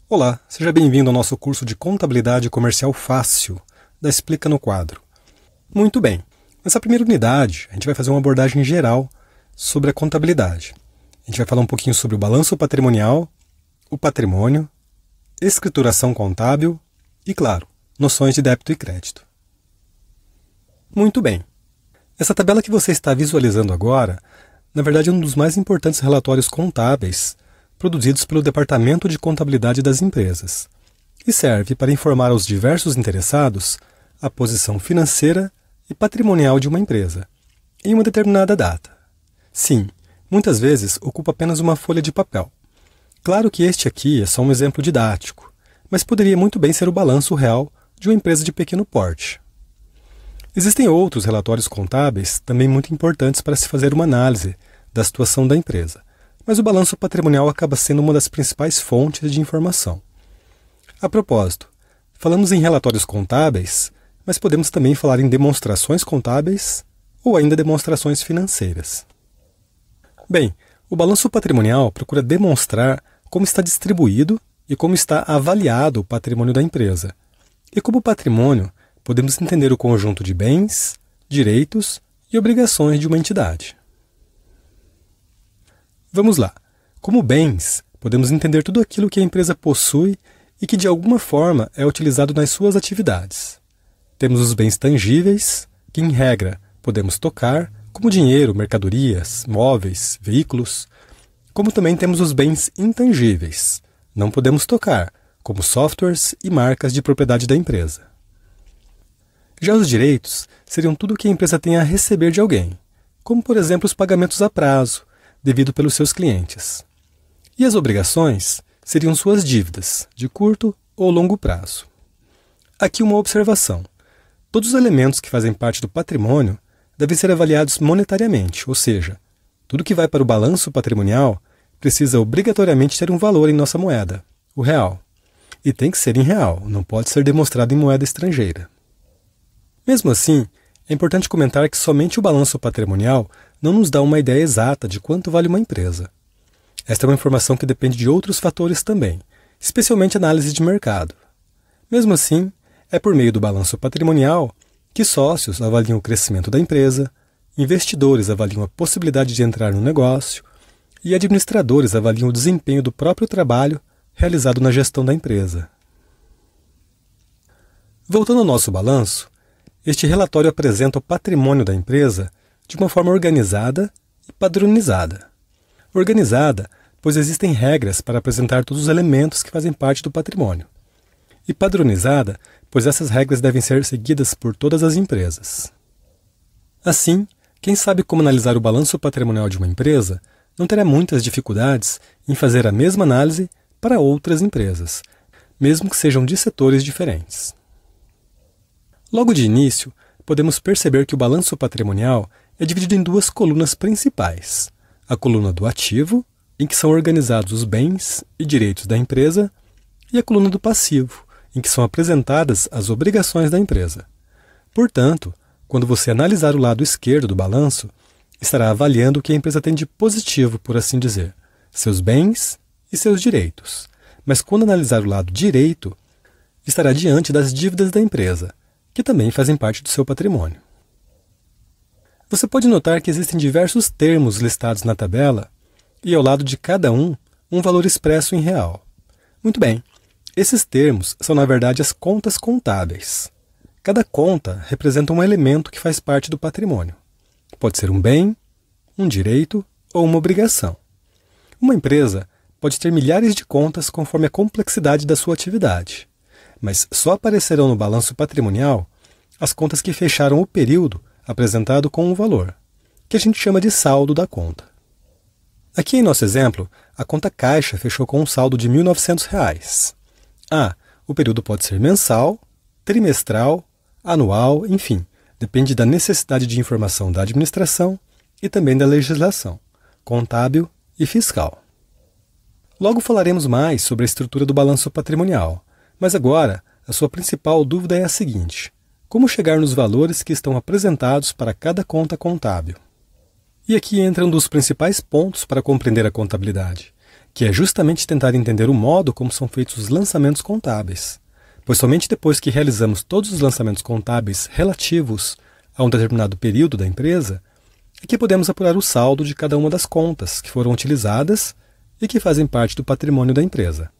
Olá, seja bem-vindo ao nosso curso de Contabilidade Comercial Fácil, da Explica no Quadro. Muito bem, nessa primeira unidade a gente vai fazer uma abordagem geral sobre a contabilidade. A gente vai falar um pouquinho sobre o balanço patrimonial, o patrimônio, escrituração contábil e, claro, noções de débito e crédito. Muito bem, essa tabela que você está visualizando agora, na verdade é um dos mais importantes relatórios contábeis produzidos pelo Departamento de Contabilidade das Empresas, e serve para informar aos diversos interessados a posição financeira e patrimonial de uma empresa, em uma determinada data. Sim, muitas vezes ocupa apenas uma folha de papel. Claro que este aqui é só um exemplo didático, mas poderia muito bem ser o balanço real de uma empresa de pequeno porte. Existem outros relatórios contábeis também muito importantes para se fazer uma análise da situação da empresa, mas o balanço patrimonial acaba sendo uma das principais fontes de informação. A propósito, falamos em relatórios contábeis, mas podemos também falar em demonstrações contábeis ou ainda demonstrações financeiras. Bem, o balanço patrimonial procura demonstrar como está distribuído e como está avaliado o patrimônio da empresa. E como patrimônio, podemos entender o conjunto de bens, direitos e obrigações de uma entidade. Vamos lá. Como bens, podemos entender tudo aquilo que a empresa possui e que de alguma forma é utilizado nas suas atividades. Temos os bens tangíveis, que em regra podemos tocar, como dinheiro, mercadorias, móveis, veículos, como também temos os bens intangíveis, não podemos tocar, como softwares e marcas de propriedade da empresa. Já os direitos seriam tudo o que a empresa tem a receber de alguém, como por exemplo os pagamentos a prazo, devido pelos seus clientes. E as obrigações seriam suas dívidas, de curto ou longo prazo. Aqui uma observação. Todos os elementos que fazem parte do patrimônio devem ser avaliados monetariamente, ou seja, tudo que vai para o balanço patrimonial precisa obrigatoriamente ter um valor em nossa moeda, o real. E tem que ser em real, não pode ser demonstrado em moeda estrangeira. Mesmo assim, é importante comentar que somente o balanço patrimonial não nos dá uma ideia exata de quanto vale uma empresa. Esta é uma informação que depende de outros fatores também, especialmente análise de mercado. Mesmo assim, é por meio do balanço patrimonial que sócios avaliam o crescimento da empresa, investidores avaliam a possibilidade de entrar no negócio e administradores avaliam o desempenho do próprio trabalho realizado na gestão da empresa. Voltando ao nosso balanço, este relatório apresenta o patrimônio da empresa de uma forma organizada e padronizada. Organizada, pois existem regras para apresentar todos os elementos que fazem parte do patrimônio. E padronizada, pois essas regras devem ser seguidas por todas as empresas. Assim, quem sabe como analisar o balanço patrimonial de uma empresa não terá muitas dificuldades em fazer a mesma análise para outras empresas, mesmo que sejam de setores diferentes. Logo de início, podemos perceber que o balanço patrimonial é dividido em duas colunas principais. A coluna do ativo, em que são organizados os bens e direitos da empresa, e a coluna do passivo, em que são apresentadas as obrigações da empresa. Portanto, quando você analisar o lado esquerdo do balanço, estará avaliando o que a empresa tem de positivo, por assim dizer, seus bens e seus direitos. Mas quando analisar o lado direito, estará diante das dívidas da empresa, que também fazem parte do seu patrimônio. Você pode notar que existem diversos termos listados na tabela e ao lado de cada um valor expresso em real. Muito bem, esses termos são na verdade as contas contábeis. Cada conta representa um elemento que faz parte do patrimônio. Pode ser um bem, um direito ou uma obrigação. Uma empresa pode ter milhares de contas conforme a complexidade da sua atividade, mas só aparecerão no balanço patrimonial as contas que fecharam o período apresentado com um valor, que a gente chama de saldo da conta. Aqui em nosso exemplo, a conta caixa fechou com um saldo de R$ 1.900. O período pode ser mensal, trimestral, anual, enfim, depende da necessidade de informação da administração e também da legislação, contábil e fiscal. Logo falaremos mais sobre a estrutura do balanço patrimonial, mas agora a sua principal dúvida é a seguinte: como chegar nos valores que estão apresentados para cada conta contábil? E aqui entra um dos principais pontos para compreender a contabilidade, que é justamente tentar entender o modo como são feitos os lançamentos contábeis, pois somente depois que realizamos todos os lançamentos contábeis relativos a um determinado período da empresa é que podemos apurar o saldo de cada uma das contas que foram utilizadas e que fazem parte do patrimônio da empresa.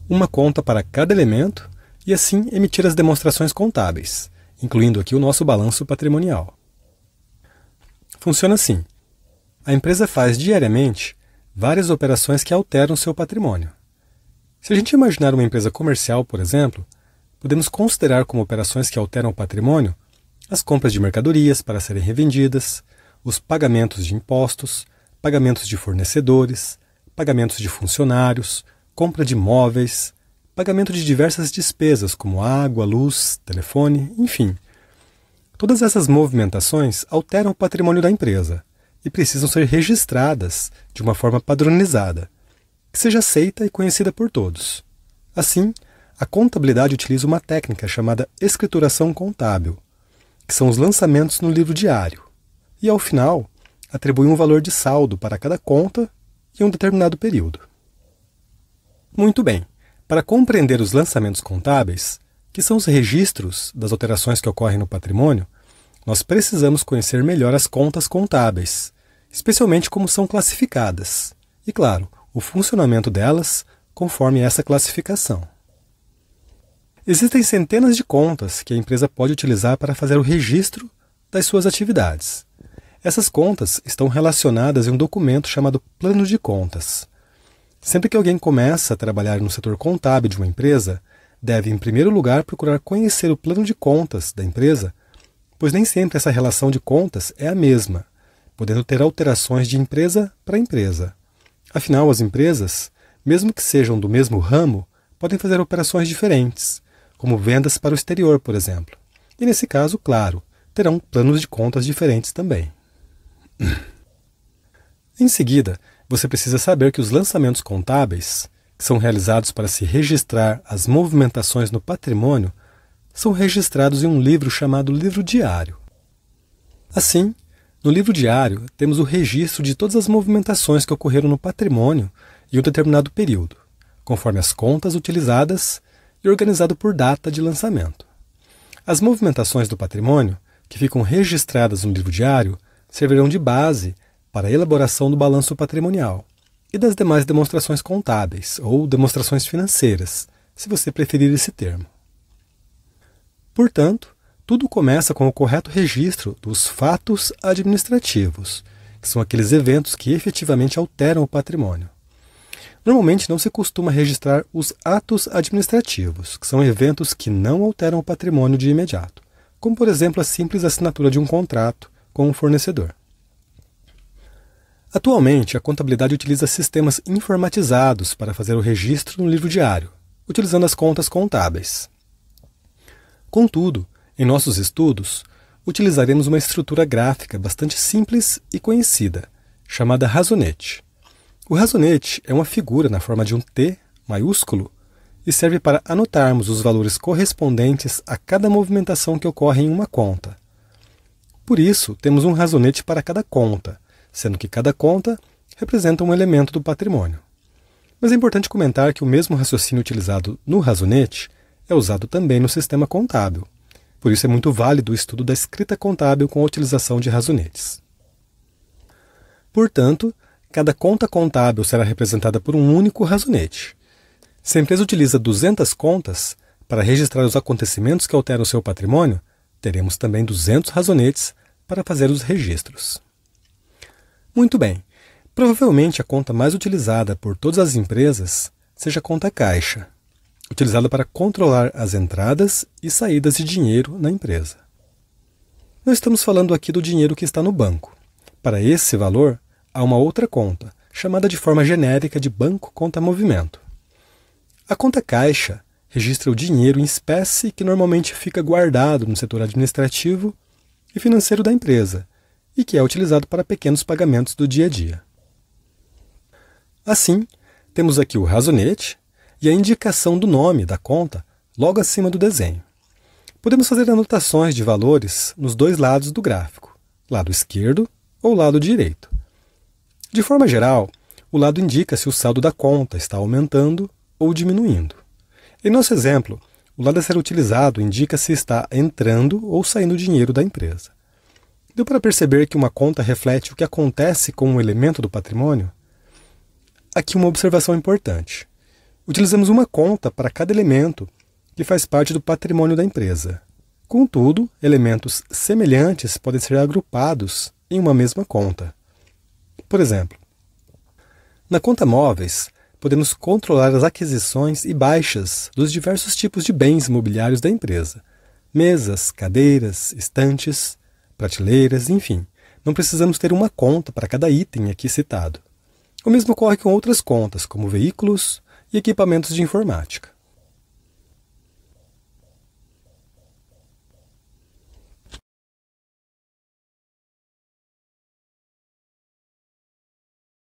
Uma conta para cada elemento e assim emitir as demonstrações contábeis, incluindo aqui o nosso balanço patrimonial. Funciona assim. A empresa faz diariamente várias operações que alteram seu patrimônio. Se a gente imaginar uma empresa comercial, por exemplo, podemos considerar como operações que alteram o patrimônio as compras de mercadorias para serem revendidas, os pagamentos de impostos, pagamentos de fornecedores, pagamentos de funcionários, compra de móveis, pagamento de diversas despesas como água, luz, telefone, enfim. Todas essas movimentações alteram o patrimônio da empresa e precisam ser registradas de uma forma padronizada, que seja aceita e conhecida por todos. Assim, a contabilidade utiliza uma técnica chamada escrituração contábil, que são os lançamentos no livro diário, e ao final atribui um valor de saldo para cada conta em um determinado período. Muito bem, para compreender os lançamentos contábeis, que são os registros das alterações que ocorrem no patrimônio, nós precisamos conhecer melhor as contas contábeis, especialmente como são classificadas, e, claro, o funcionamento delas conforme essa classificação. Existem centenas de contas que a empresa pode utilizar para fazer o registro das suas atividades. Essas contas estão relacionadas em um documento chamado Plano de Contas. Sempre que alguém começa a trabalhar no setor contábil de uma empresa, deve, em primeiro lugar, procurar conhecer o plano de contas da empresa, pois nem sempre essa relação de contas é a mesma, podendo ter alterações de empresa para empresa. Afinal, as empresas, mesmo que sejam do mesmo ramo, podem fazer operações diferentes, como vendas para o exterior, por exemplo. E nesse caso, claro, terão planos de contas diferentes também. Em seguida, você precisa saber que os lançamentos contábeis, que são realizados para se registrar as movimentações no patrimônio, são registrados em um livro chamado livro diário. Assim, no livro diário, temos o registro de todas as movimentações que ocorreram no patrimônio em um determinado período, conforme as contas utilizadas e organizado por data de lançamento. As movimentações do patrimônio, que ficam registradas no livro diário, servirão de base para a elaboração do balanço patrimonial e das demais demonstrações contábeis ou demonstrações financeiras, se você preferir esse termo. Portanto, tudo começa com o correto registro dos fatos administrativos, que são aqueles eventos que efetivamente alteram o patrimônio. Normalmente não se costuma registrar os atos administrativos, que são eventos que não alteram o patrimônio de imediato, como por exemplo a simples assinatura de um contrato com um fornecedor. Atualmente, a contabilidade utiliza sistemas informatizados para fazer o registro no livro diário, utilizando as contas contábeis. Contudo, em nossos estudos, utilizaremos uma estrutura gráfica bastante simples e conhecida, chamada razonete. O razonete é uma figura na forma de um T maiúsculo e serve para anotarmos os valores correspondentes a cada movimentação que ocorre em uma conta. Por isso, temos um razonete para cada conta, sendo que cada conta representa um elemento do patrimônio. Mas é importante comentar que o mesmo raciocínio utilizado no razonete é usado também no sistema contábil. Por isso é muito válido o estudo da escrita contábil com a utilização de razonetes. Portanto, cada conta contábil será representada por um único razonete. Se a empresa utiliza 200 contas para registrar os acontecimentos que alteram seu patrimônio, teremos também 200 razonetes para fazer os registros. Muito bem, provavelmente a conta mais utilizada por todas as empresas seja a conta caixa, utilizada para controlar as entradas e saídas de dinheiro na empresa. Nós estamos falando aqui do dinheiro que está no banco. Para esse valor, há uma outra conta, chamada de forma genérica de banco conta movimento. A conta caixa registra o dinheiro em espécie que normalmente fica guardado no setor administrativo e financeiro da empresa e que é utilizado para pequenos pagamentos do dia a dia. Assim, temos aqui o razonete e a indicação do nome da conta logo acima do desenho. Podemos fazer anotações de valores nos dois lados do gráfico, lado esquerdo ou lado direito. De forma geral, o lado indica se o saldo da conta está aumentando ou diminuindo. Em nosso exemplo, o lado a ser utilizado indica se está entrando ou saindo dinheiro da empresa. Deu para perceber que uma conta reflete o que acontece com um elemento do patrimônio? Aqui uma observação importante. Utilizamos uma conta para cada elemento que faz parte do patrimônio da empresa. Contudo, elementos semelhantes podem ser agrupados em uma mesma conta. Por exemplo, na conta móveis, podemos controlar as aquisições e baixas dos diversos tipos de bens imobiliários da empresa. Mesas, cadeiras, estantes, prateleiras, enfim. Não precisamos ter uma conta para cada item aqui citado. O mesmo ocorre com outras contas, como veículos e equipamentos de informática.